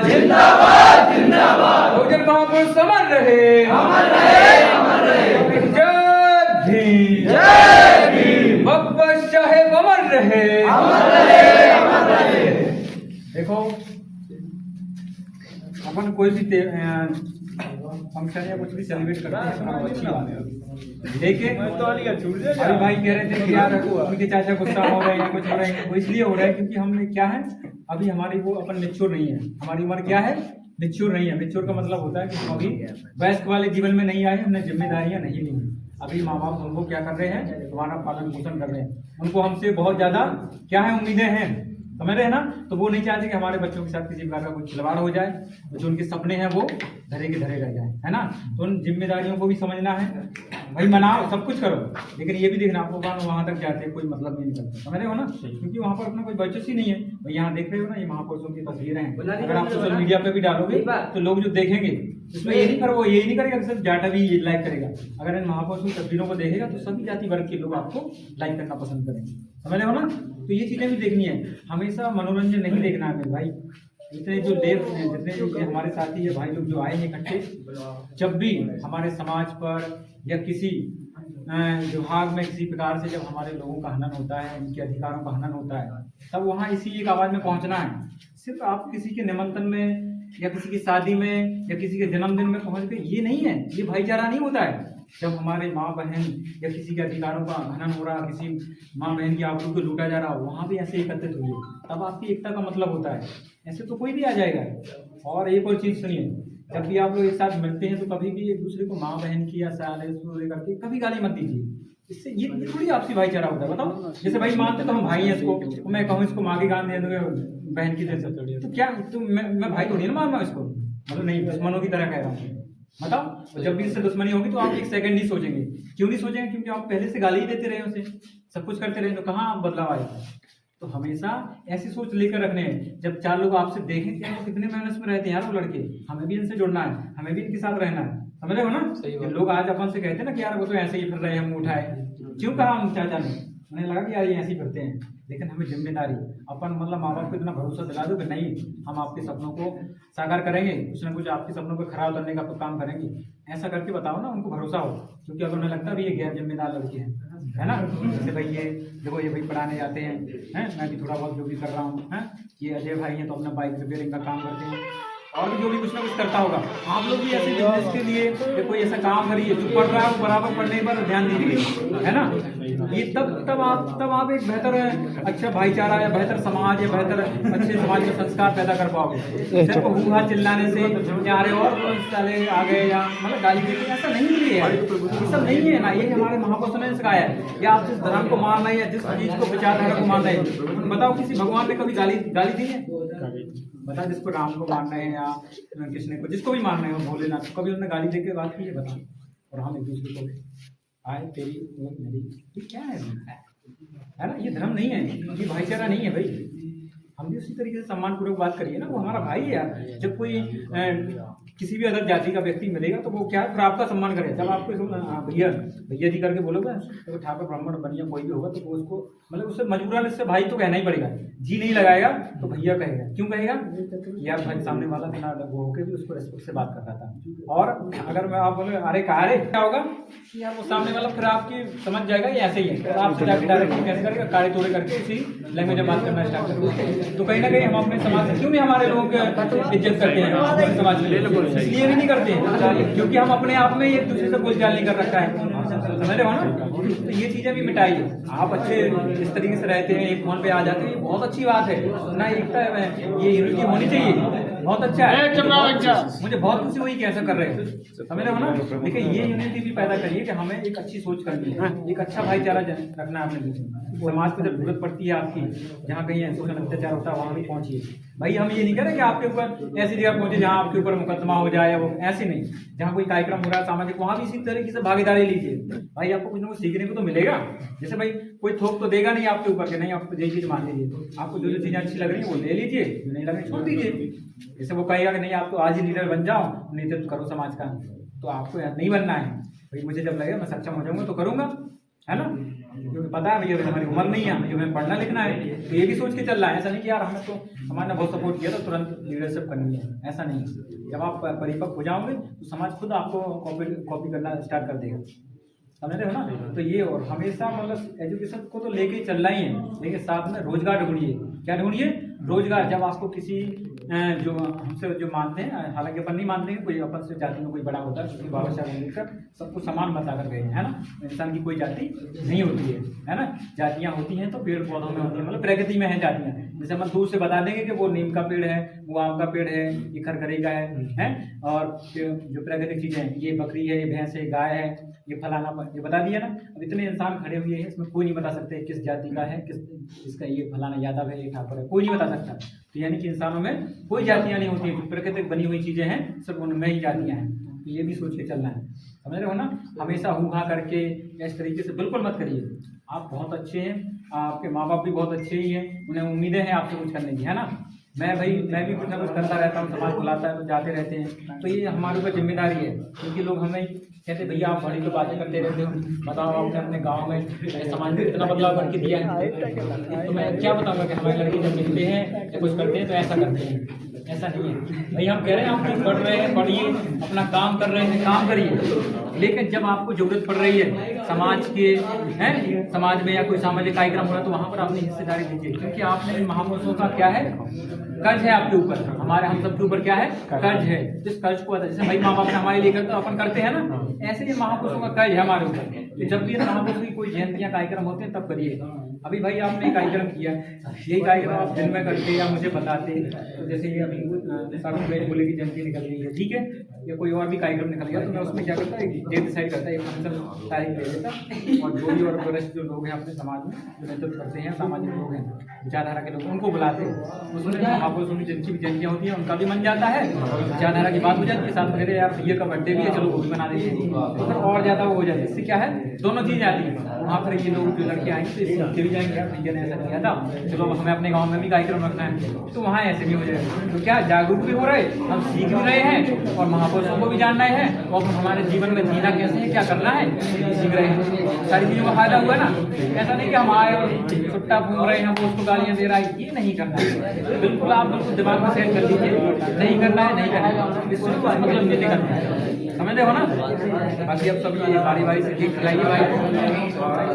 जिंदाबाद जिंदाबाद बहुजन महापुरुष अमर रहे अमर रहे अमर रहे। जय भीम जय भीम बाबा साहेब अमर रहे अमर रहे अमर रहे। देखो अपन कोई भी फंक्शन या कुछ भी सेलिब्रेट करते हैं अच्छी बात है, लेकिन अभी भाई कह रहे थे कि यार उनके चाचा गुस्सा हो रहे हैं, कुछ हो रहे हैं, वो इसलिए हो रहा है क्योंकि हमने क्या है अभी हमारी वो अपन मेच्योर नहीं है, हमारी उम्र क्या है मेच्योर नहीं है। मेच्योर का मतलब होता है कि हम अभी वयस्क वाले जीवन में नहीं आए, हमने जिम्मेदारियां नहीं ली। अभी माँ बाप हमको क्या कर रहे हैं, हमारा पालन पोषण कर रहे हैं, उनको हमसे बहुत ज्यादा क्या है उम्मीदें हैं, समझ रहे हैं ना। तो वो नहीं चाहते कि हमारे बच्चों के साथ किसी प्रकार का कोई खिलवाड़ हो जाए, जो उनके सपने हैं वो धरे के धरे रह जाए, है ना। तो उन जिम्मेदारियों को भी समझना है, भाई मनाओ सब कुछ करो, लेकिन ये भी देखना आपको वहां तक जाते कोई मतलब नहीं निकलता, समझ रहे हो ना, क्योंकि वहां पर अपना कोई वर्चस्व ही नहीं है। भाई यहाँ देख रहे हो ना, ये महापुरुषों की तस्वीरें हैं, अगर आप सोशल मीडिया पे भी डालोगे तो लोग जो देखेंगे इसमें ये नहीं वो यही नहीं करेगा सिर्फ डाटा भी लाइक करेगा, अगर इन महापुरुषों की तस्वीरों को देखेगा तो सभी जाति वर्ग के लोग आपको लाइक करना पसंद करेंगे, समझ रहे हो ना। तो ये चीजें भी देखनी है, हमेशा मनोरंजन नहीं देखना है भाई। इतने जो देव जितने जो हमारे साथी है भाई लोग जो आए हैं इकट्ठे, जब भी हमारे समाज पर या किसी विभाग में किसी प्रकार से जब हमारे लोगों का हनन होता है, उनके अधिकारों का हनन होता है, तब वहाँ इसी एक आवाज में पहुंचना है। सिर्फ आप किसी के निमंत्रण में या किसी की शादी में या किसी के जन्मदिन में पहुंच गए, ये नहीं है, ये भाईचारा नहीं होता है। जब हमारे माँ बहन या किसी के अधिकारों का हनन हो रहा, किसी माँ बहन की आबरू को लूटा जा रहा, वहाँ भी ऐसे एकत्रित हुए, तब आपकी एकता का मतलब होता है। ऐसे तो कोई भी आ जाएगा। और एक और चीज़ सुनिए, जब भी आप लोग एक साथ मिलते हैं तो कभी भी एक दूसरे को माँ बहन की या साल लेकर के कभी गाली मत दीजिए, इससे ये थोड़ी आपसी भाईचारा होता है। बताओ, जैसे भाई मानते तो हम भाई हैं, इसको तो मैं कहूँ इसको माँ की गान दे दूंगा बहन की दे सकते, तो क्या तो मैं भाई थोड़ी ना मान रहा हूँ इसको, मतलब नहीं दुश्मनों की तरह कह रहा हूँ। बताओ, तो जब भी इससे दुश्मनी होगी तो आप एक सेकंड नहीं सोचेंगे। क्यों नहीं सोचेंगे? क्योंकि आप पहले से गाली ही देते रहे उसे, सब कुछ करते रहे, तो कहाँ आप बदलाव आएगा। तो हमेशा ऐसी सोच लेकर रखने हैं, जब चार लोग आपसे देखें कि यार कितने मेहनत में रहते हैं यार वो लड़के, हमें भी इनसे जुड़ना है, हमें भी इनके साथ रहना है, समझ रहे हो ना। कि लोग आज अपन से कहते हैं ना कि यार वो तो ऐसे ही फिर रहे, हम उठाए, क्यों कहा हम चाचा ने, उन्हें लगा कि यार ये ऐसे ही करते हैं, लेकिन हमें जिम्मेदारी अपन मतलब माँ बाप को इतना भरोसा दिला दो कि नहीं हम आपके सपनों को साकार करेंगे, कुछ ना कुछ आपके सपनों को खरा उतरने का तो काम करेंगे, ऐसा करके बताओ ना, उनको भरोसा हो। क्योंकि अगर उन्हें लगता भी ये गैर जिम्मेदार लड़के हैं, है ना, जैसे भाई ये देखो ये भाई पढ़ाने जाते हैं, मैं भी थोड़ा बहुत जो भी कर रहा हूँ, है ये अजय भाई हैं तो अपना बाइक रिपेयरिंग का काम करते हैं, और भी जो भी कुछ ना कुछ करता होगा। आप लोग भी ऐसे बिजनेस के लिए कोई ऐसा काम करिए, जो पढ़ रहा है बराबर पढ़ने पर ध्यान दीजिए, है ना। ये तब आप एक बेहतर अच्छा भाईचारा या बेहतर समाज या बेहतर अच्छे समाज में संस्कार पैदा कर पाओगे। सिर्फ हुआ चिल्लाने से या अरे और साले आ गए या मतलब गाली देते, ऐसा नहीं है, ये सब नहीं है ना। ये हमारे महापुरुषों ने सिखाया है, या आप जिस धर्म को मानना है या जिस चीज को विचारधारा को मानना है, बताओ किसी भगवान ने कभी गाली दी है? बता, जिसको राम को मानना है या कृष्ण को, जिसको भी मानना है, भोलेनाथ, कभी उन्होंने गाली देकर बात की है? बता। और हम एक दूसरे को आए तेरी वो मेरी, ये क्या है ना, ये धर्म नहीं है, ये भाईचारा नहीं है भाई। हम भी उसी तरीके से सम्मानपूर्वक बात करिए ना, वो हमारा भाई है यार। जब कोई किसी भी अदर जाति का व्यक्ति मिलेगा तो वो क्या है, फिर आपका सम्मान करेगा। जब आपको भैया जी करके बोलोगे तो ठाकुर ब्राह्मण बनिया कोई भी होगा तो वो उसको मतलब उससे मजबूरन इससे भाई तो कहना ही पड़ेगा। जी नहीं लगाएगा तो भैया कहेगा। क्यों कहेगा? यार भाई सामने वाला बिना वो होकर भी उसको रेस्पेक्ट से बात कर रहा था। और अगर मैं आप बोले अरे क्या होगा कि यार वो सामने वाला फिर आपकी समझ जाएगा ये ऐसे ही है, तो आपसे जाके डायरेक्ट कैसे करेगा, काले तोड़े करके इसी लैंग्वेज में बात करना स्टार्ट करेंगे। तो कहीं ना कहीं हम अपने समाज में क्यों नहीं हमारे लोगों की इज्जत करते हैं, हमारे समाज में इसलिए भी नहीं करते हैं क्योंकि हम अपने आप में एक दूसरे से बोलचाल नहीं कर रखा है, समझ रहे हो ना। तो ये चीजें भी मिटाइए। आप अच्छे इस तरीके से रहते हैं, एक फोन पे आ जाते हैं, ये बहुत अच्छी बात है ना, एकता है, ये यूनिटी होनी चाहिए, बहुत अच्छा है। मुझे बहुत खुशी हुई कि ऐसा कर रहे हैं, समझ रहे हो ना। देखिए ये यूनिटी भी पैदा करिए कि हमें एक अच्छी सोच करनी है, एक अच्छा भाईचारा रखना है अपने बीच में। समाज को जब जरूरत पड़ती है आपकी, जहाँ कहीं शोषण अत्याचार होता है वहाँ भी पहुंचिए। भाई हम ये नहीं कह रहे कि आपके ऊपर ऐसी जगह पहुंचे जहाँ आपके ऊपर मुकदमा हो जाए, वो ऐसे नहीं। जहाँ कोई कार्यक्रम हो रहा है सामाजिक, वहाँ भी इसी तरीके से भागीदारी लीजिए। भाई आपको कुछ ना कुछ सीखने को तो मिलेगा। जैसे भाई कोई थोप तो देगा नहीं आपके ऊपर के नहीं आप यही चीज मान लीजिए, आपको जो जो चीजें अच्छी लग रही है वो ले लीजिए, जो नहीं लग रही छोड़ दीजिए। जैसे वो कहेगा कि नहीं आप तो आज ही लीडर बन जाओ, नेतृत्व करो समाज का, तो आपको नहीं बनना है भाई, मुझे जब लगेगा मैं सक्षम हो जाऊंगा तो करूंगा, है ना, क्योंकि पता है भैया हमारी उम्र नहीं है, हमें पढ़ना लिखना है, तो ये भी सोच के चल रहा है। ऐसा नहीं कि यार हमें तो समाज ने बहुत सपोर्ट किया तो तुरंत लीडरशिप करनी है, ऐसा नहीं है। जब आप परिपक्व हो जाओगे तो समाज खुद आपको कॉपी करना स्टार्ट कर देगा, समझ रहे हो ना। तो ये और हमेशा मतलब एजुकेशन को तो लेके चलना ही है, लेकिन साथ में रोजगार ढूंढिए। क्या ढूंढिए? रोजगार। जब आपको किसी जो हमसे जो मानते हैं, हालांकि अपन नहीं मानते हैं, कोई अपन से जाति में कोई बड़ा होता है, क्योंकि बाबा साहब अम्बेडकर सबको समान बताकर गए हैं, है ना। इंसान की कोई जाति नहीं होती है ना। जातियाँ होती हैं तो पेड़ पौधों में होती है, मतलब प्रकृति में है जातियाँ। जैसे हम दूर से बता देंगे कि वो नीम का पेड़ है, वो आम का पेड़ है, ये खरखरे का है, और जो प्राकृतिक चीजें हैं, ये बकरी है, ये भैंस है, गाय है, ये फलाना, ये बता दिया ना। अब इतने इंसान खड़े हुए हैं, इसमें कोई नहीं बता सकते किस जाति का है, किस इसका, ये फलाना यादव है, ये ठाकुर है, कोई नहीं बता सकता। तो यानी कि इंसानों में कोई जातियां नहीं होती, जो प्राकृतिक बनी हुई चीजें हैं सब उनमें ही जातियां हैं। तो ये भी सोच के चलना है, समझ रहे हो ना। हमेशा हुआ करके इस तरीके से बिल्कुल मत करिए। आप बहुत अच्छे हैं, आपके माँ बाप भी बहुत अच्छे ही हैं, उन्हें उम्मीदें हैं आपसे कुछ करने की, है ना। मैं भी कुछ ना कुछ करता रहता हूँ, समाज बुलाता है तो जाते रहते हैं, तो ये हमारे ऊपर जिम्मेदारी है। क्योंकि लोग हमें कहते भैया आप बड़ी तो बातें करते रहते हो, बताओ आपने अपने गांव में समाज में इतना बदलाव करके दिया है, तो मैं क्या बताऊंगा कि हमारे लड़के जब मिलते हैं या कुछ करते हैं तो ऐसा करते हैं। ऐसा नहीं है भाई, हम कह रहे हैं आप ठीक पढ़ रहे हैं, पढ़िए, अपना काम कर रहे हैं, काम करिए, लेकिन जब आपको जरूरत पड़ रही है समाज के हैं, समाज में या कोई सामाजिक कार्यक्रम हो रहा है तो वहाँ पर अपनी हिस्सेदारी दीजिए। क्योंकि आपने महापुरुषों का क्या है, कर्ज है आपके ऊपर, हमारे हम सबके ऊपर क्या है, कर्ज है। इस कर्ज को जैसे भाई माँ बाप ने हमारे लिए करते अपन करते हैं ना, ऐसे ही महापुरुषों का कर्ज है हमारे ऊपर। तो जब भी महापुरुषों की कोई जयंतियाँ कार्यक्रम होते हैं तब करिए। अभी भाई आपने कार्यक्रम किया, यही कार्यक्रम आप दिन में करते या मुझे बताते, तो जैसे ये अभी बोले की जयंती निकल गई है, ठीक है, या कोई और भी कार्यक्रम निकल गया, तो मैं उसमें क्या करता है, डेट डिसाइड करता है, एक फंक्शन तारीख ले लेता, और जो भी और वरिष्ठ जो लोग हैं अपने समाज में जो नेतृत्व करते हैं, सामाजिक लोग हैं, विचारधारा के लोग, उनको बुलाते हैं। उसमें महापुरुषों की जिनकी भी जयंतियाँ होती हैं उनका भी मन जाता है, विचारधारा की बात हो जाती है, साथ में यार भैया का बर्थडे भी है, चलो वो भी बना देते हैं, तो फिर और ज़्यादा वो हो जाता है। इससे क्या है, दोनों चीज़ आती है। वहाँ पर ये लोग जो लड़के आएंगे तो इसके भी जाएंगे, भैया ने ऐसा किया था, चलो हमें अपने गांव में भी कार्यक्रम रखना है, तो वहाँ ऐसे भी हो जाएगा। तो क्या जागरूक भी हो रहे, हम सीख भी रहे हैं, और महापुरुषों को भी जानना है, और हमारे जीवन में जीना कैसे है, क्या करना है, सीख रहे हैं। सारी चीज़ों का फायदा हुआ ना। ऐसा नहीं कि हम आए और छुट्टा घूम रहे हैं, वो उसको गालियाँ दे रहा है, ये नहीं करना है। बिल्कुल आप बिल्कुल दिमाग में सेट कर लीजिए, नहीं करना है, नहीं करना है, इससे मतलब नहीं करना है, समझ रहे हो ना। बाकी अब सब ये बारी बारी से ठीक खिलाइए भाई।